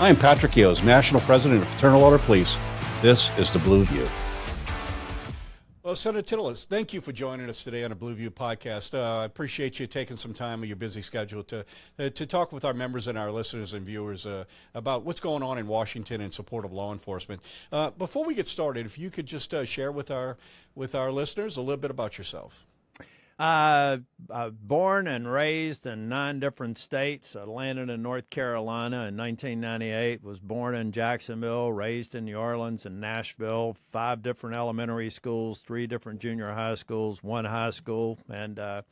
I am Patrick Yoes, National President of Fraternal Order Police. This is the Blue View. Well, Senator Tillis, thank you for joining us today on the Blue View podcast. I appreciate you taking some time of your busy schedule to talk with our members and our listeners and viewers about what's going on in Washington in support of law enforcement. Before we get started, if you could just share with our listeners a little bit about yourself. Born and raised in 9 different states. I landed in North Carolina in 1998, was born in Jacksonville, raised in New Orleans and Nashville, 5 different elementary schools, 3 different junior high schools, 1 high school. And I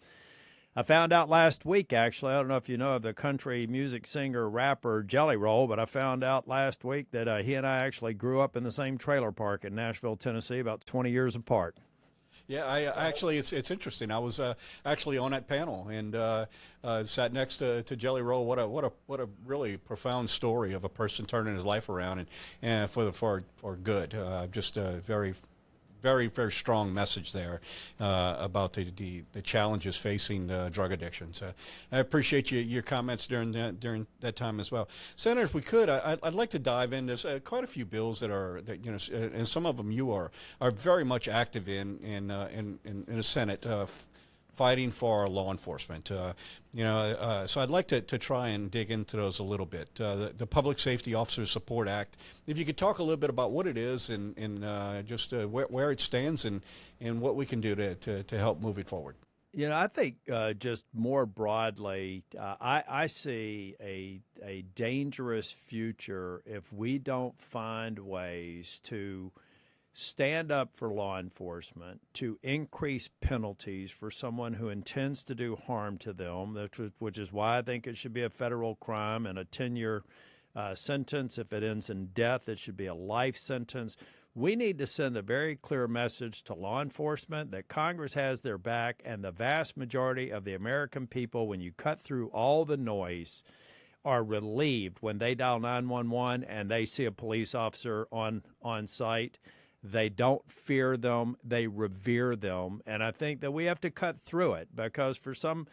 found out last week, actually, I don't know if you know of the country music singer, rapper Jelly Roll, but I found out last week that he and I actually grew up in the same trailer park in Nashville, Tennessee, about 20 years apart. Yeah, I actually, it's interesting. I was actually on that panel and sat next to Jelly Roll. What a really profound story of a person turning his life around and for good. Just a very strong message there about the challenges facing drug addiction. So I appreciate your comments during that time as well, Senator. If we could, I'd like to dive in. There's quite a few bills that and some of them you are very much active in the Senate. Fighting for our law enforcement, so I'd like to try and dig into those a little bit. The Public Safety Officers Support Act. If you could talk a little bit about what it is and just where it stands and what we can do to help move it forward. I think just more broadly, I see a dangerous future if we don't find ways to stand up for law enforcement, to increase penalties for someone who intends to do harm to them, which is why I think it should be a federal crime and a 10-year sentence. If it ends in death, it should be a life sentence. We need to send a very clear message to law enforcement that Congress has their back, and the vast majority of the American people, when you cut through all the noise, are relieved when they dial 911 and they see a police officer on site. They don't fear them, they revere them. And I think that we have to cut through it because for some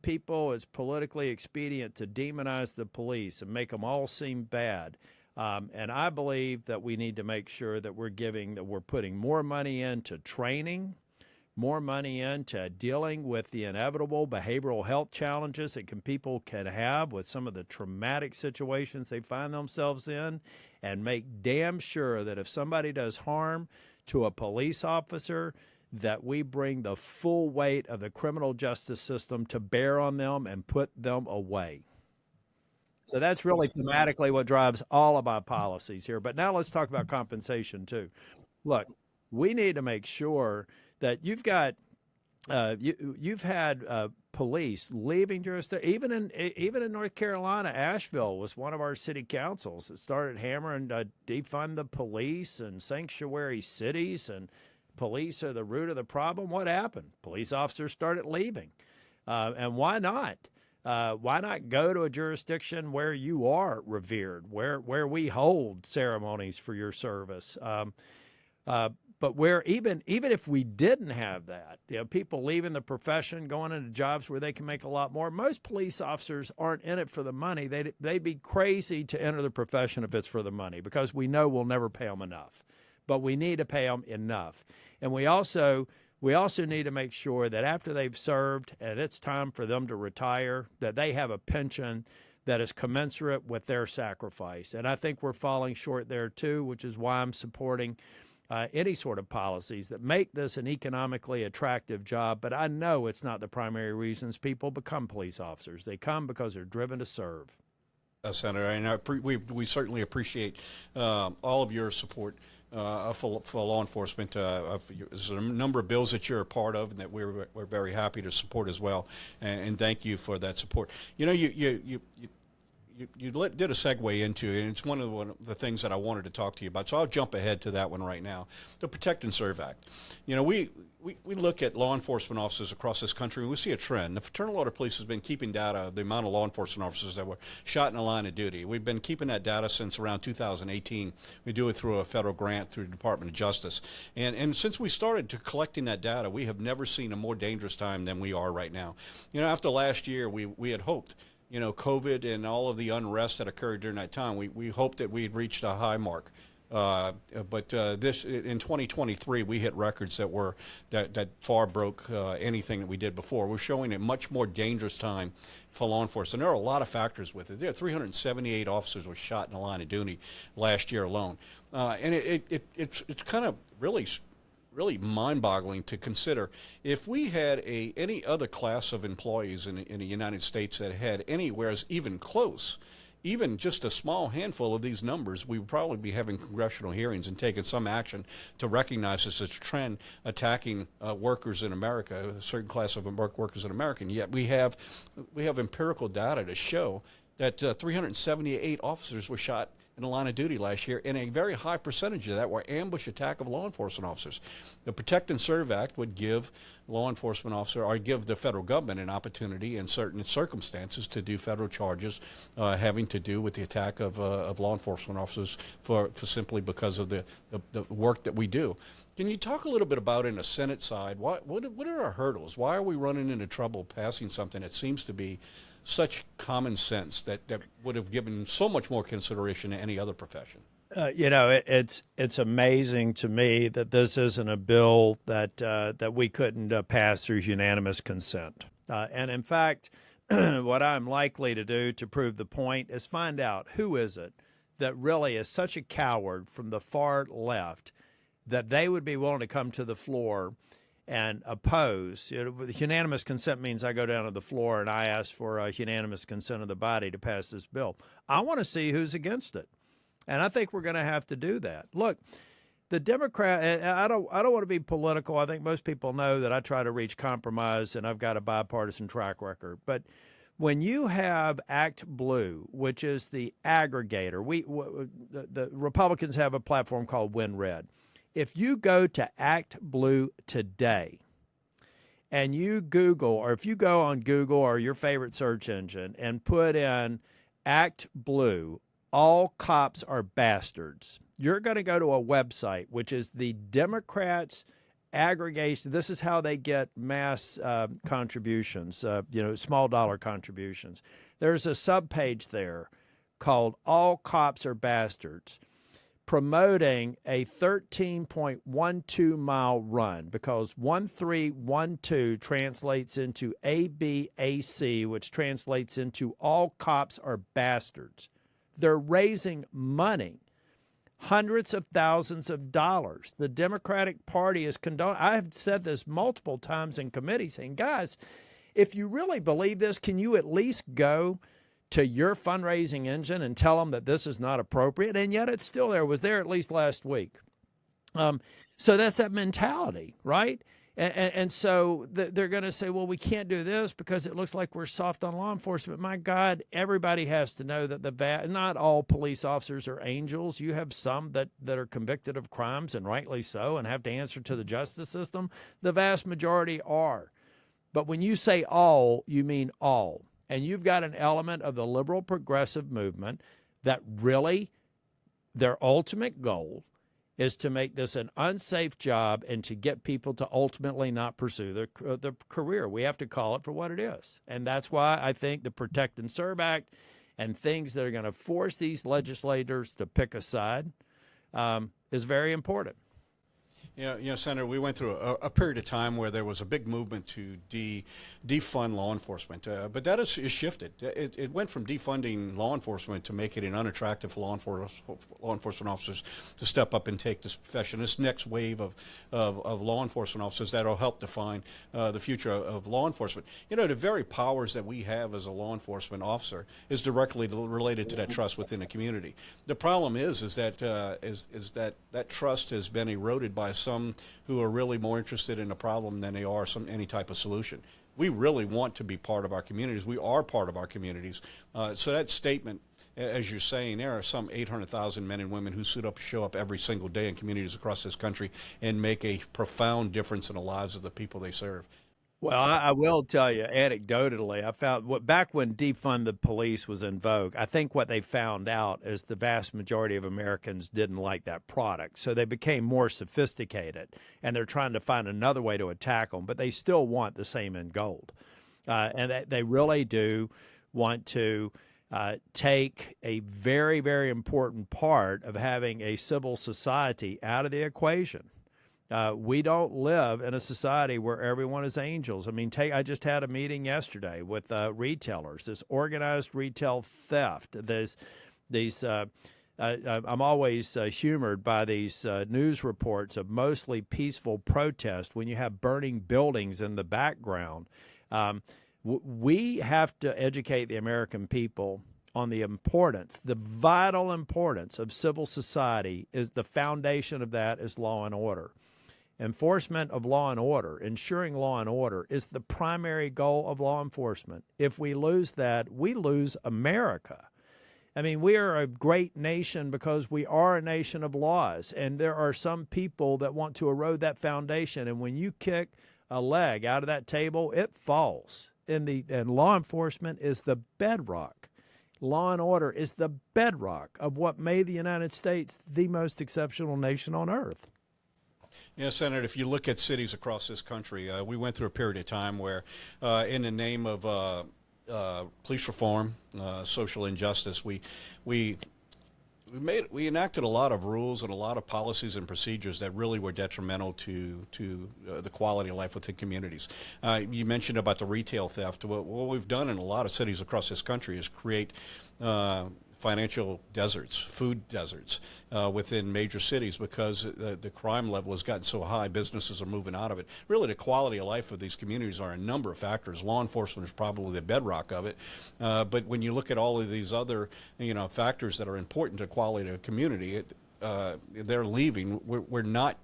people, it's politically expedient to demonize the police and make them all seem bad. And I believe that we need to make sure that we're putting more money into training, more money into dealing with the inevitable behavioral health challenges that people can have with some of the traumatic situations they find themselves in, and make damn sure that if somebody does harm to a police officer, that we bring the full weight of the criminal justice system to bear on them and put them away. So that's really thematically what drives all of our policies here. But now let's talk about compensation too. Look, we need to make sure that you've had police leaving jurisdiction. Even in North Carolina, Asheville was one of our city councils that started hammering to defund the police and sanctuary cities, and police are the root of the problem. What happened? Police officers started leaving, and why not? Why not go to a jurisdiction where you are revered, where we hold ceremonies for your service? But where even if we didn't have that, people leaving the profession, going into jobs where they can make a lot more. Most police officers aren't in it for the money. They'd be crazy to enter the profession if it's for the money, because we know we'll never pay them enough. But we need to pay them enough. And we also need to make sure that after they've served and it's time for them to retire, that they have a pension that is commensurate with their sacrifice. And I think we're falling short there too, which is why I'm supporting any sort of policies that make this an economically attractive job. But I know it's not the primary reasons people become police officers. They come because they're driven to serve. Senator, and we certainly appreciate all of your support for law enforcement. There's a number of bills that you're a part of and that we're very happy to support as well. And thank you for that support. You did a segue into it, and it's one of the things that I wanted to talk to you about. So I'll jump ahead to that one right now. The Protect and Serve Act. We look at law enforcement officers across this country, and we see a trend. The Fraternal Order Police has been keeping data of the amount of law enforcement officers that were shot in the line of duty. We've been keeping that data since around 2018. We do it through a federal grant through the Department of Justice. And since we started collecting that data, we have never seen a more dangerous time than we are right now. After last year, we had hoped COVID and all of the unrest that occurred during that time, we hoped that we had reached a high mark. But this in 2023, we hit records that far broke anything that we did before. We're showing a much more dangerous time for law enforcement. There are a lot of factors with it. There are 378 officers were shot in the line of duty last year alone, and it's kind of really mind-boggling to consider. If we had any other class of employees in the United States that had anywhere even close, even just a small handful of these numbers, we would probably be having congressional hearings and taking some action to recognize this as a trend attacking workers in America, a certain class of workers in America. And yet we have empirical data to show that 378 officers were shot in the line of duty last year, and a very high percentage of that were ambush attack of law enforcement officers. The Protect and Serve Act would give law enforcement officer, or give the federal government an opportunity in certain circumstances to do federal charges having to do with the attack of law enforcement officers for simply because of the work that we do. Can you talk a little bit about, in the Senate side, what are our hurdles? Why are we running into trouble passing something that seems to be such common sense that would have given so much more consideration to any other profession? It's amazing to me that this isn't a bill that we couldn't pass through unanimous consent. And in fact, what I'm likely to do to prove the point is find out who is it that really is such a coward from the far left that they would be willing to come to the floor and oppose. Unanimous consent means I go down to the floor and I ask for a unanimous consent of the body to pass this bill. I want to see who's against it. And I think we're going to have to do that. Look, the Democrat, I don't want to be political. I think most people know that I try to reach compromise and I've got a bipartisan track record. But when you have Act Blue, which is the aggregator, the Republicans have a platform called Win Red. If you go to Act Blue today and you Google, or if you go on Google or your favorite search engine and put in Act Blue, all cops are bastards, you're going to go to a website, which is the Democrats' aggregation. This is how they get mass contributions, small dollar contributions. There's a subpage there called All Cops Are Bastards, promoting a 13.12 mile run, because 1312 translates into ABAC, which translates into All Cops Are Bastards. They're raising money, hundreds of thousands of dollars. The Democratic Party is condoning. I've said this multiple times in committee, saying, guys, if you really believe this, can you at least go to your fundraising engine and tell them that this is not appropriate? And yet it's still there. It was there at least last week. So that's that mentality, right? And so they're going to say, well, we can't do this because it looks like we're soft on law enforcement. My God, everybody has to know that not all police officers are angels. You have some that are convicted of crimes, and rightly so, and have to answer to the justice system. The vast majority are. But when you say all, you mean all. And you've got an element of the liberal progressive movement that really, their ultimate goal is to make this an unsafe job and to get people to ultimately not pursue their career. We have to call it for what it is. And that's why I think the Protect and Serve Act and things that are going to force these legislators to pick a side is very important. Senator, we went through a period of time where there was a big movement to defund law enforcement, but that is shifted. It went from defunding law enforcement to make it an unattractive for law enforcement officers to step up and take this profession. This next wave of law enforcement officers that will help define the future of law enforcement. The very powers that we have as a law enforcement officer is directly related to that trust within the community. The problem is that trust has been eroded by some who are really more interested in a problem than they are any type of solution. We really want to be part of our communities. We are part of our communities. So that statement, as you're saying, there are some 800,000 men and women who show up every single day in communities across this country and make a profound difference in the lives of the people they serve. Well, I will tell you, anecdotally, I found back when defund the police was in vogue, I think what they found out is the vast majority of Americans didn't like that product. So they became more sophisticated, and they're trying to find another way to attack them, but they still want the same end goal. And they really do want to take a very, very important part of having a civil society out of the equation. We don't live in a society where everyone is angels. I mean, I just had a meeting yesterday with retailers. This organized retail theft. I'm always humored by these news reports of mostly peaceful protest when you have burning buildings in the background. We have to educate the American people on the importance, the vital importance of civil society. Is the foundation of that is law and order. Enforcement of law and order, ensuring law and order, is the primary goal of law enforcement. If we lose that, we lose America. I mean, we are a great nation because we are a nation of laws, and there are some people that want to erode that foundation. And when you kick a leg out of that table, it falls. And law enforcement is the bedrock. Law and order is the bedrock of what made the United States the most exceptional nation on earth. Yeah, Senator, if you look at cities across this country, we went through a period of time where, in the name of police reform, social injustice, we enacted a lot of rules and a lot of policies and procedures that really were detrimental to the quality of life within communities. You mentioned about the retail theft. What we've done in a lot of cities across this country is create financial deserts, food deserts within major cities because the crime level has gotten so high, businesses are moving out of it. Really, the quality of life of these communities are a number of factors. Law enforcement is probably the bedrock of it. But when you look at all of these other, factors that are important to quality of community, they're leaving. We're not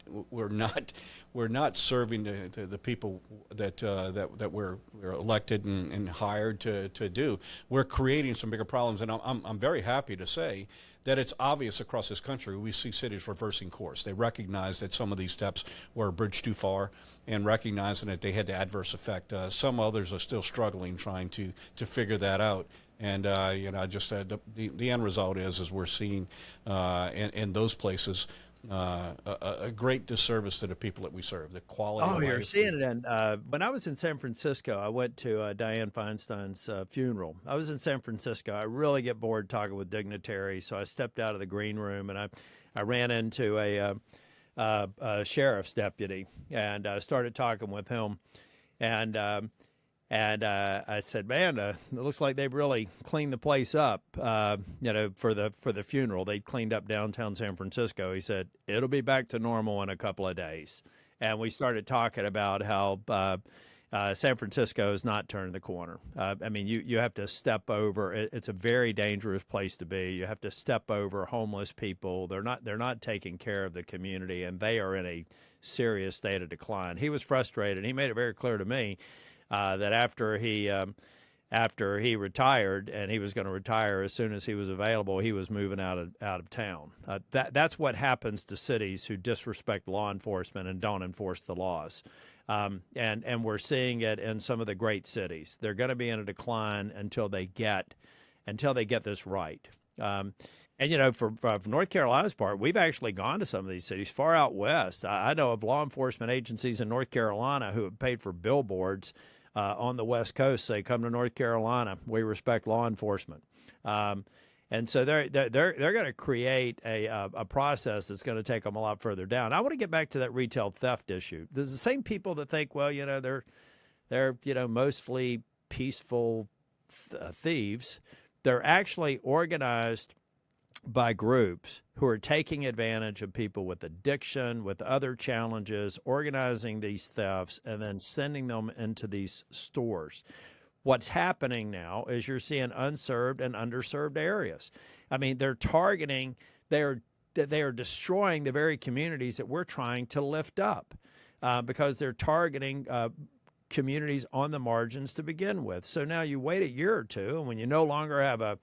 serving the people that we're elected and hired to do. We're creating some bigger problems, and I'm very happy to say that it's obvious across this country. We see cities reversing course. They recognize that some of these steps were a bridge too far, and recognizing that they had the adverse effect. Some others are still struggling, trying to figure that out. And the end result is we're seeing in those places a great disservice to the people that we serve. The quality. Oh, of you're life. seeing it. And when I was in San Francisco, I went to Dianne Feinstein's funeral. I was in San Francisco. I really get bored talking with dignitaries, so I stepped out of the green room and I ran into a sheriff's deputy and started talking with him. And I said, man, it looks like they've really cleaned the place up, for the funeral. They cleaned up downtown San Francisco. He said, it'll be back to normal in a couple of days. And we started talking about how San Francisco is not turning the corner. You have to step over. It's a very dangerous place to be. You have to step over homeless people. They're not taking care of the community, and they are in a serious state of decline. He was frustrated. He made it very clear to me that after he retired, and he was going to retire as soon as he was available, he was moving out of town. That's what happens to cities who disrespect law enforcement and don't enforce the laws. And we're seeing it in some of the great cities. They're going to be in a decline until they get this right. For North Carolina's part, we've actually gone to some of these cities far out west. I know of law enforcement agencies in North Carolina who have paid for billboards on the West Coast, say, come to North Carolina. We respect law enforcement. And so they're going to create a process that's going to take them a lot further down. I want to get back to that retail theft issue. There's the same people that think, well, they're mostly peaceful thieves. They're actually organized by groups who are taking advantage of people with addiction, with other challenges, organizing these thefts, and then sending them into these stores. What's happening now is you're seeing unserved and underserved areas. I mean, they're targeting, they are destroying the very communities that we're trying to lift up because they're targeting communities on the margins to begin with. So now you wait a year or two, and when you no longer have a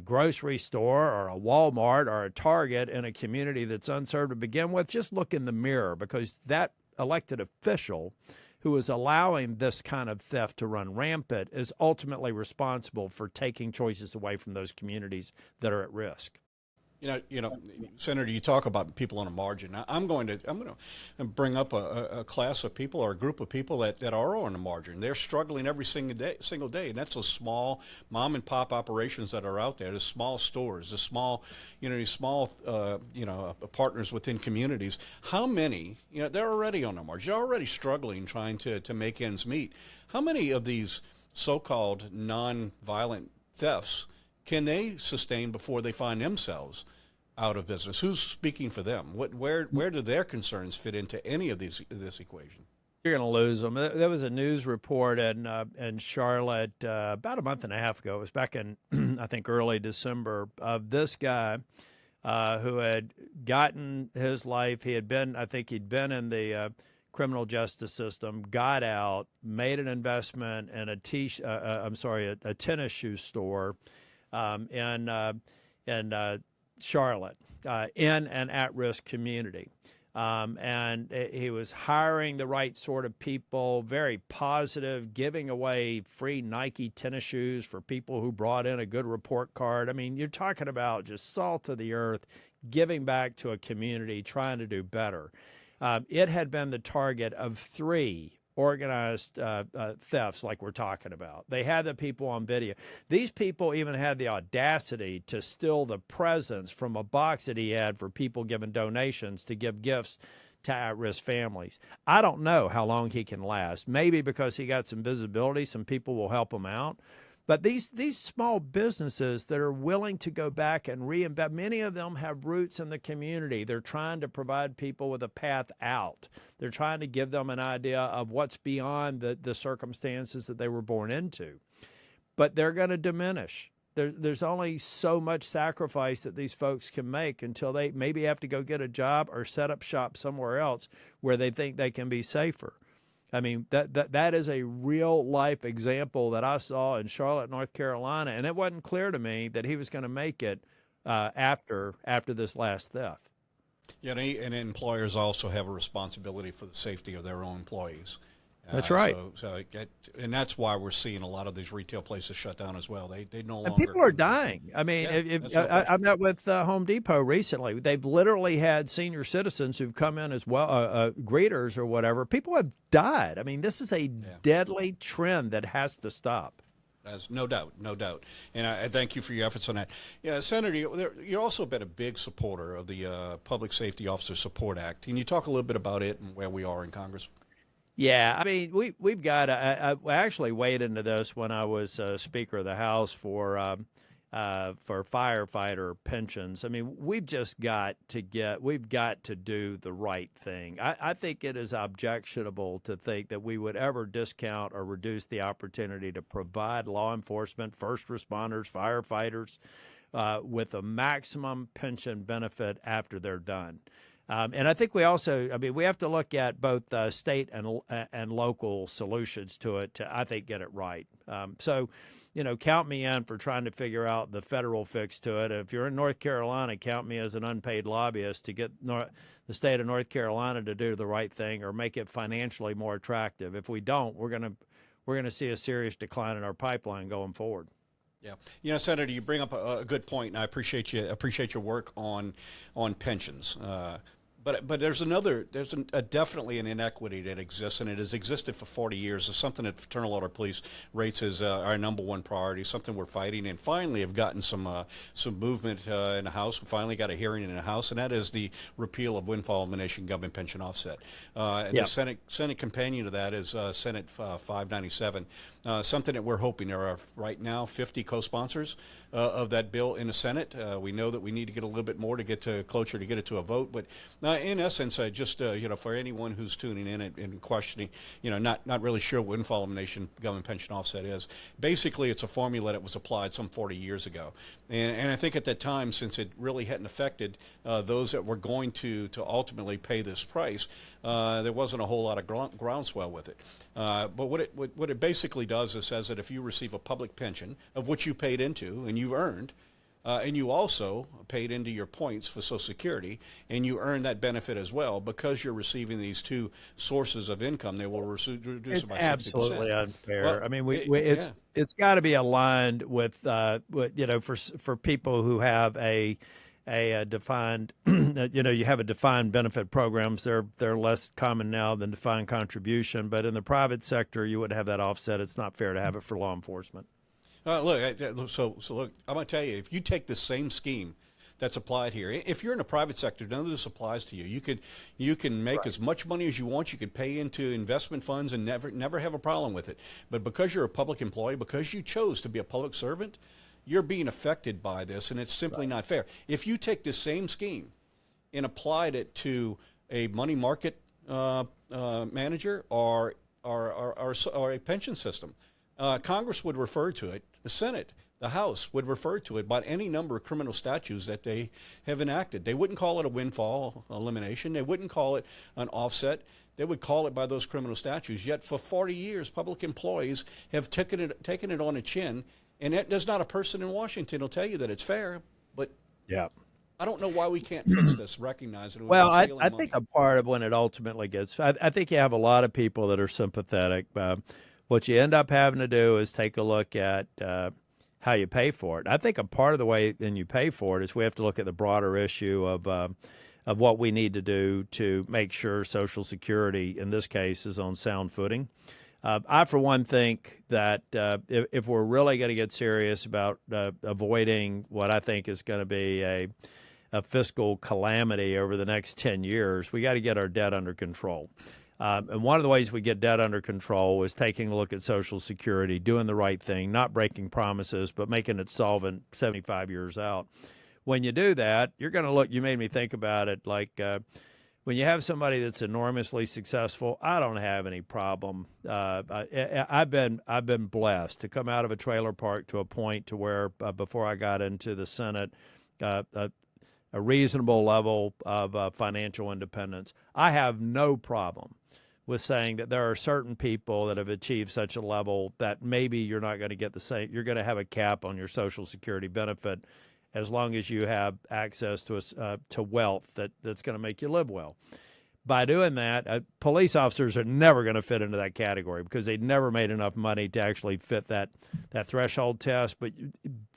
grocery store or a Walmart or a Target in a community that's unserved to begin with, just look in the mirror, because that elected official who is allowing this kind of theft to run rampant is ultimately responsible for taking choices away from those communities that are at risk. Senator, you talk about people on a margin. I'm going to bring up a class of people or a group of people that are on the margin. They're struggling every single day, and that's those small mom and pop operations that are out there, the small stores, the small, these small, partners within communities. How many, they're already on the margin. They're already struggling trying to make ends meet. How many of these so-called non-violent thefts can they sustain before they find themselves out of business? Who's speaking for them? Where do their concerns fit into any of this equation? You're going to lose them. There was a news report in Charlotte about a month and a half ago. It was back in, I think, early December, of this guy who had gotten his life. He'd been in the criminal justice system, got out, made an investment in a tennis shoe store in Charlotte, in an at-risk community. And he was hiring the right sort of people, very positive, giving away free Nike tennis shoes for people who brought in a good report card. I mean, you're talking about just salt of the earth, giving back to a community, trying to do better. It had been the target of 3 organized thefts like we're talking about. They had the people on video. These people even had the audacity to steal the presents from a box that he had for people giving donations to give gifts to at-risk families. I don't know how long he can last. Maybe because he got some visibility, some people will help him out. But these small businesses that are willing to go back and reinvest, many of them have roots in the community. They're trying to provide people with a path out. They're trying to give them an idea of what's beyond the circumstances that they were born into. But they're going to diminish. There's only so much sacrifice that these folks can make until they maybe have to go get a job or set up shop somewhere else where they think they can be safer. I mean, that is a real life example that I saw in Charlotte, North Carolina, and it wasn't clear to me that he was going to make it after this last theft. Yeah, and employers also have a responsibility for the safety of their own employees. That's right. And that's why we're seeing a lot of these retail places shut down as well. They no longer. And people are dying. I mean, I met with Home Depot recently. They've literally had senior citizens who've come in as well, greeters or whatever. People have died. I mean, this is a deadly trend that has to stop. As no doubt. And I thank you for your efforts on that. Yeah, Senator, you've also been a big supporter of the Public Safety Officer Support Act. Can you talk a little bit about it and where we are in Congress? Yeah, I mean, we've got. I actually weighed into this when I was Speaker of the House for firefighter pensions. I mean, we've got to do the right thing. I think it is objectionable to think that we would ever discount or reduce the opportunity to provide law enforcement, first responders, firefighters with a maximum pension benefit after they're done. And I think we have to look at both state and local solutions to it to, I think, get it right. So, count me in for trying to figure out the federal fix to it. If you're in North Carolina, count me as an unpaid lobbyist to get the state of North Carolina to do the right thing or make it financially more attractive. If we don't, we're gonna see a serious decline in our pipeline going forward. Yeah, Senator, you bring up a good point, and I appreciate your work on pensions. But there's definitely an inequity that exists, and it has existed for 40 years. It's something that Fraternal Order Police rates as our number one priority, something we're fighting, and finally have gotten some movement in the House. We finally got a hearing in the House, and that is the repeal of windfall elimination government pension offset. The Senate companion to that is Senate 597, something that we're hoping. There are right now 50 co-sponsors of that bill in the Senate. We know that we need to get a little bit more to get closer to get it to a vote, but in essence, just for anyone who's tuning in and questioning, not really sure what windfall elimination government pension offset is. Basically, it's a formula that was applied some 40 years ago, and I think at that time, since it really hadn't affected those that were going to ultimately pay this price, there wasn't a whole lot of groundswell with it. But what it basically does is says that if you receive a public pension of which you paid into and you earned. And you also paid into your points for Social Security, and you earn that benefit as well because you're receiving these two sources of income. They will reduce it by 60%. It's absolutely unfair. Well, I mean, it's got to be aligned with for people who have a a defined, you have a defined benefit programs. They're less common now than defined contribution. But in the private sector, you would have that offset. It's not fair to have it for law enforcement. Look, I'm going to tell you, if you take the same scheme that's applied here, if you're in the private sector, none of this applies to you. You can make as much money as you want. You could pay into investment funds and never have a problem with it. But because you're a public employee, because you chose to be a public servant, you're being affected by this, and it's simply not fair. If you take this same scheme and applied it to a money market manager or a pension system, Congress would refer to it, the Senate, the House would refer to it by any number of criminal statutes that they have enacted. They wouldn't call it a windfall elimination. They wouldn't call it an offset. They would call it by those criminal statutes. Yet for 40 years, public employees have taken it on the chin. And there's not a person in Washington who'll tell you that it's fair, but yeah, I don't know why we can't fix this, recognize it. Well, I think a part of when it ultimately gets, I think you have a lot of people that are sympathetic. What you end up having to do is take a look at how you pay for it. I think a part of the way then you pay for it is we have to look at the broader issue of what we need to do to make sure Social Security, in this case, is on sound footing. I, for one, think that if we're really going to get serious about avoiding what I think is going to be a fiscal calamity over the next 10 years, we got to get our debt under control. And one of the ways we get debt under control is taking a look at Social Security, doing the right thing, not breaking promises, but making it solvent 75 years out. When you do that, you're going to look, you made me think about it, like when you have somebody that's enormously successful, I don't have any problem. I've been blessed to come out of a trailer park to a point to where before I got into the Senate, a reasonable level of financial independence. I have no problem with saying that there are certain people that have achieved such a level that maybe you're not going to get the same. You're going to have a cap on your Social Security benefit as long as you have access to wealth that's going to make you live well. By doing that, police officers are never going to fit into that category because they never made enough money to actually fit that threshold test. But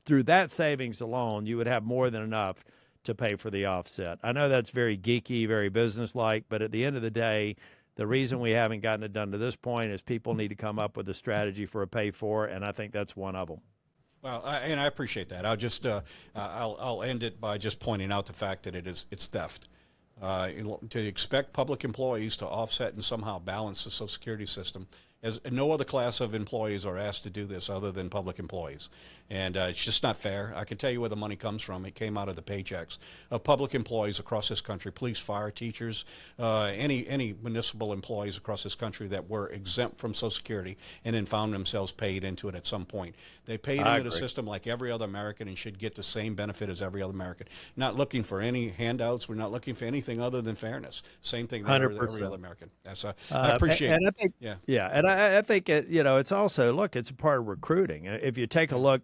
through that savings alone, you would have more than enough to pay for the offset. I know that's very geeky, very businesslike, but at the end of the day, the reason we haven't gotten it done to this point is people need to come up with a strategy for a pay for, and I think that's one of them. Well, and I appreciate that. I'll just I'll end it by just pointing out the fact that it's theft. To expect public employees to offset and somehow balance the Social Security system, as no other class of employees are asked to do this other than public employees. And it's just not fair. I can tell you where the money comes from. It came out of the paychecks of public employees across this country, police, fire, teachers, any municipal employees across this country that were exempt from Social Security and then found themselves paid into it at some point. They paid into the system like every other American and should get the same benefit as every other American. Not looking for any handouts. We're not looking for anything other than fairness. Same thing that every other American. I appreciate and I think, and I think it's also, look, it's a part of recruiting. If you take a look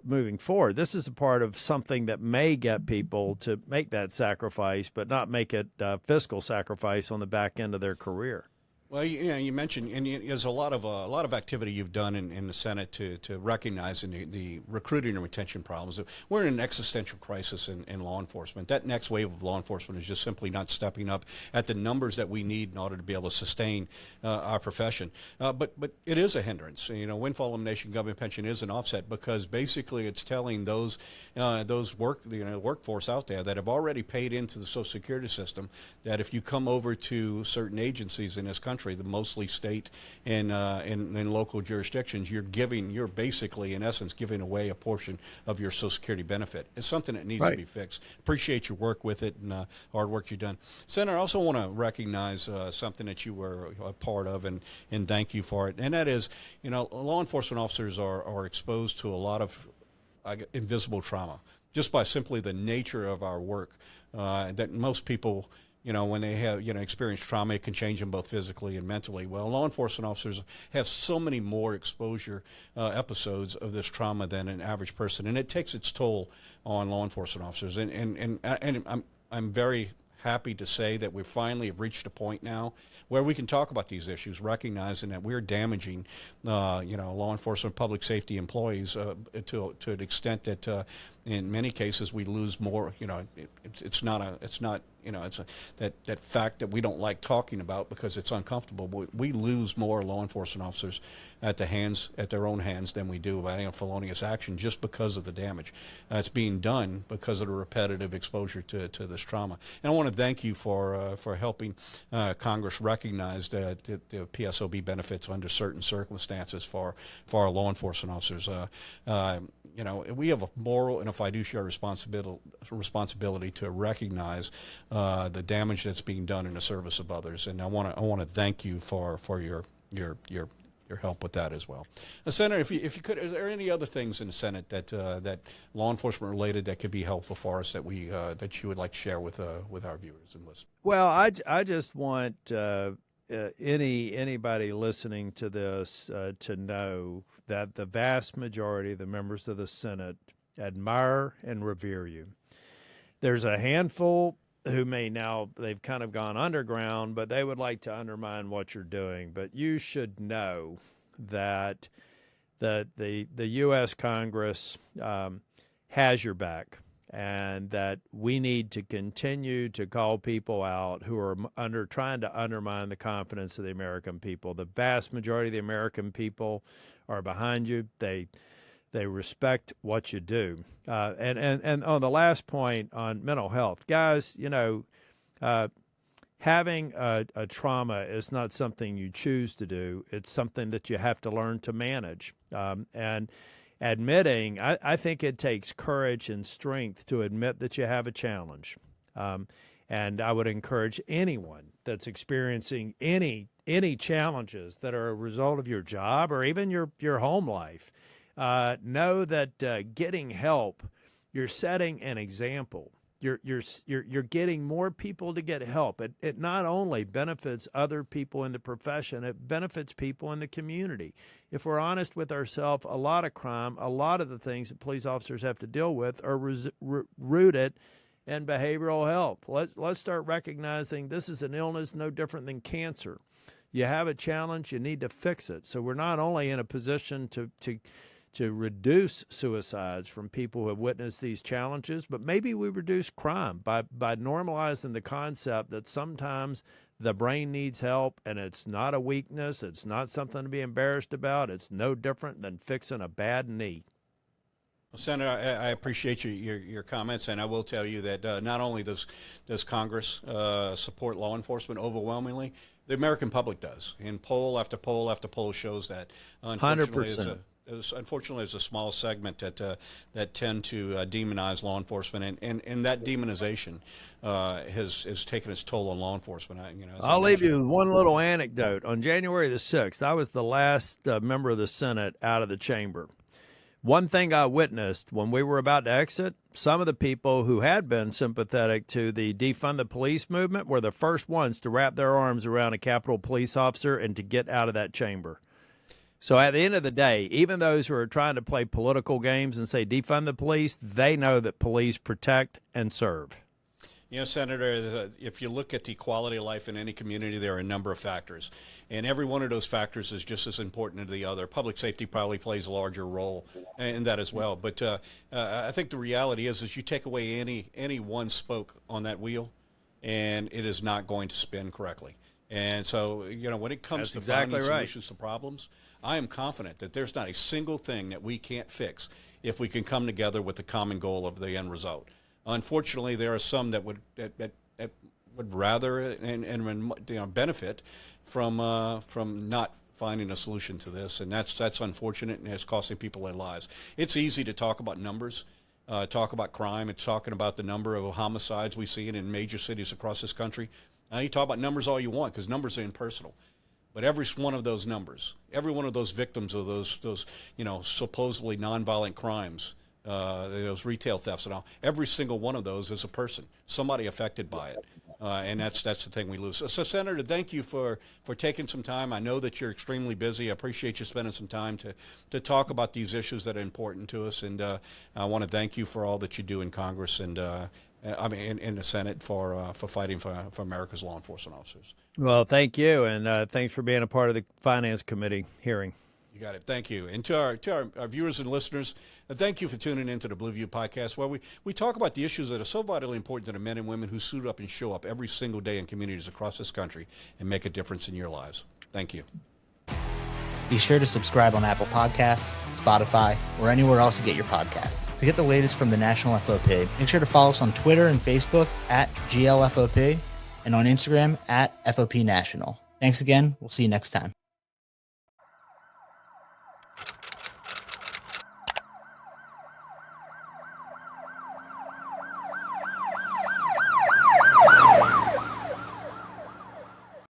moving forward, this is a part of something that may get people to make that sacrifice, but not make it a fiscal sacrifice on the back end of their career. Well, you mentioned, and there's a lot of activity you've done in the Senate to recognize the recruiting and retention problems. We're in an existential crisis in law enforcement. That next wave of law enforcement is just simply not stepping up at the numbers that we need in order to be able to sustain our profession. But it is a hindrance. Windfall elimination government pension is an offset because basically it's telling those workforce out there that have already paid into the Social Security system that if you come over to certain agencies in this country, the mostly state and local jurisdictions, you're basically in essence giving away a portion of your Social Security benefit. It's something that needs to be fixed. Appreciate your work with it and hard work you've done. Senator, I also want to recognize something that you were a part of and thank you for it. And that is, law enforcement officers are exposed to a lot of invisible trauma just by simply the nature of our work that most people when they have, experienced trauma, it can change them both physically and mentally. Well, law enforcement officers have so many more exposure episodes of this trauma than an average person, and it takes its toll on law enforcement officers. And I'm very happy to say that we finally have reached a point now where we can talk about these issues, recognizing that we're damaging, law enforcement, public safety employees to an extent that in many cases we lose more. It's that fact that we don't like talking about because it's uncomfortable. We lose more law enforcement officers at their own hands than we do by felonious action just because of the damage that's being done because of the repetitive exposure to this trauma. And I want to thank you for helping Congress recognize that the PSOB benefits under certain circumstances for our law enforcement officers. We have a moral and a fiduciary responsibility to recognize the damage that's being done in the service of others, and I want to thank you for your help with that as well. Senator, if you could, is there any other things in the Senate that law enforcement related that could be helpful for us that you would like to share with our viewers and listeners? Well, I just want anybody listening to this to know that the vast majority of the members of the Senate admire and revere you. There's a handful who they've kind of gone underground, but they would like to undermine what you're doing. But you should know that the U.S. Congress has your back, and that we need to continue to call people out who are trying to undermine the confidence of the American people. The vast majority of the American people are behind you. They respect what you do. And on the last point on mental health, guys, having a trauma is not something you choose to do. It's something that you have to learn to manage. And admitting, I think it takes courage and strength to admit that you have a challenge. And I would encourage anyone that's experiencing any challenges that are a result of your job or even your home life, know that getting help, you're setting an example. You're getting more people to get help. It not only benefits other people in the profession, it benefits people in the community. If we're honest with ourselves, a lot of crime, a lot of the things that police officers have to deal with are rooted in behavioral health. Let's start recognizing this is an illness no different than cancer. You have a challenge, you need to fix it. So we're not only in a position to reduce suicides from people who have witnessed these challenges, but maybe we reduce crime by normalizing the concept that sometimes the brain needs help, and it's not a weakness, it's not something to be embarrassed about, it's no different than fixing a bad knee. Well, Senator, I appreciate your comments, and I will tell you that not only does Congress support law enforcement overwhelmingly, the American public does. And poll after poll after poll shows that. 100%. Unfortunately, there's a small segment that tend to demonize law enforcement, and that demonization has taken its toll on law enforcement. I'll leave you with one little anecdote. On January the 6th, I was the last member of the Senate out of the chamber. One thing I witnessed when we were about to exit, some of the people who had been sympathetic to the defund the police movement were the first ones to wrap their arms around a Capitol police officer and to get out of that chamber. So at the end of the day, even those who are trying to play political games and say defund the police, they know that police protect and serve. Senator, if you look at the quality of life in any community, there are a number of factors. And every one of those factors is just as important as the other. Public safety probably plays a larger role in that as well. But I think the reality is you take away any one spoke on that wheel, and it is not going to spin correctly. And so, when it comes to finding solutions to problems, I am confident that there's not a single thing that we can't fix if we can come together with the common goal of the end result. Unfortunately, there are some that would rather and benefit from not finding a solution to this, and that's unfortunate, and it's costing people their lives. It's easy to talk about numbers, talk about crime. It's talking about the number of homicides we see in major cities across this country. You talk about numbers all you want because numbers are impersonal. But every one of those numbers, every one of those victims of those supposedly nonviolent crimes, those retail thefts and all, every single one of those is a person, somebody affected by it. And that's the thing we lose. So, Senator, thank you for taking some time. I know that you're extremely busy. I appreciate you spending some time to talk about these issues that are important to us. And I want to thank you for all that you do in Congress and in the Senate for fighting for America's law enforcement officers. Well, thank you, and thanks for being a part of the Finance Committee hearing. You got it. Thank you. And to our viewers and listeners, thank you for tuning in to the Blue View Podcast, where we talk about the issues that are so vitally important to the men and women who suit up and show up every single day in communities across this country and make a difference in your lives. Thank you. Be sure to subscribe on Apple Podcasts, Spotify, or anywhere else you get your podcasts. To get the latest from the National FOP, make sure to follow us on Twitter and Facebook at GLFOP and on Instagram at FOP National. Thanks again. We'll see you next time.